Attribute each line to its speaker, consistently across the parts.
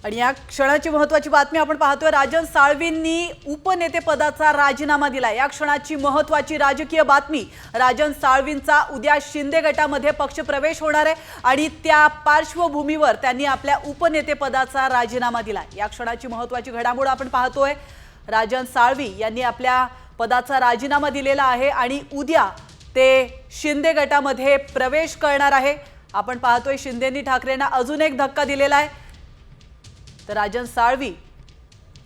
Speaker 1: आणि या क्षणाची महत्त्वाची बातमी आपण पाहतोय, राजन साळवींनी उपनेतेपदाचा राजीनामा दिला। या क्षणाची महत्त्वाची राजकीय बातमी, राजन साळवींचा उद्या शिंदे गटामध्ये पक्षप्रवेश होणार आहे आणि त्या पार्श्वभूमीवर त्यांनी आपल्या उपनेतेपदाचा राजीनामा दिला। या क्षणाची महत्त्वाची घडामोड आपण पाहतोय, राजन साळवी यांनी आपल्या पदाचा राजीनामा दिलेला आहे आणि उद्या ते शिंदे गटामध्ये प्रवेश करणार आहे। आपण पाहतोय शिंदेंनी ठाकरेंना अजून एक धक्का दिलेला आहे। तर राजन साळवी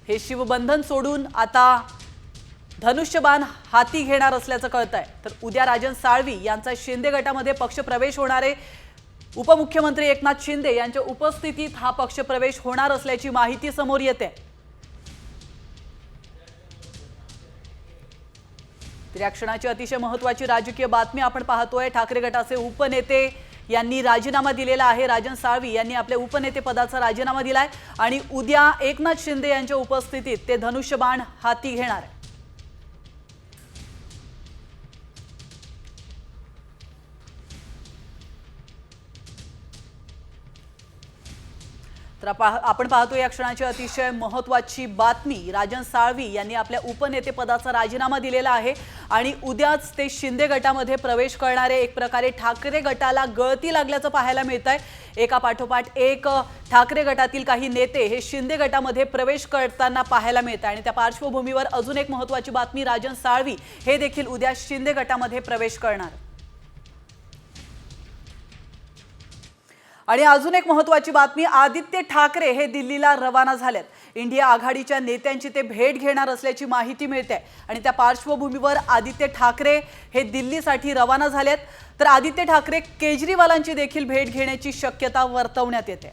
Speaker 1: हे शिवबंधन सोडून आता धनुष्यबाण हाती घेणार असल्याचं कळतंय। तर उद्या राजन साळवी यांचा शिंदे गटामध्ये पक्षप्रवेश होणार आहे। उपमुख्यमंत्री एकनाथ शिंदे यांच्या उपस्थितीत हा पक्षप्रवेश होणार असल्याची माहिती समोर येते। तर या क्षणाची अतिशय महत्त्वाची राजकीय बातमी आपण पाहतोय, ठाकरे गटाचे उपनेते यांनी राजीनामा दिलेला आहे। राजन साळवी यांनी आपल्या उपनेते पदाचा राजीनामा दिलाय आणि उद्या एकनाथ शिंदे यांच्या उपस्थितीत ते धनुष्यबाण हाती घेणार आहे। तर आपण पाहतो या क्षणाची अतिशय महत्त्वाची बातमी, राजन साळवी यांनी आपल्या उपनेते पदाचा राजीनामा दिलेला आहे आणि उद्याच ते शिंदे गटामध्ये प्रवेश करणारे। एक प्रकारे ठाकरे गटाला गळती लागल्याचं पाहायला मिळतंय। एका पाठोपाठ एक ठाकरे गटातील काही नेते हे शिंदे गटामध्ये प्रवेश करताना पाहायला मिळत आणि त्या पार्श्वभूमीवर अजून एक महत्त्वाची बातमी, राजन साळवी हे देखील उद्या शिंदे गटामध्ये प्रवेश करणार। आणि अजून एक महत्त्वाची बातमी, आदित्य ठाकरे हे दिल्लीला रवाना झालेत। इंडिया आघाडीच्या नेत्यांची ते भेट घेणार असल्याची माहिती मिळते आणि त्या पार्श्वभूमीवर आदित्य ठाकरे हे दिल्लीसाठी रवाना झालेत। तर आदित्य ठाकरे केजरीवालांची देखील भेट घेण्याची शक्यता वर्तवण्यात येते।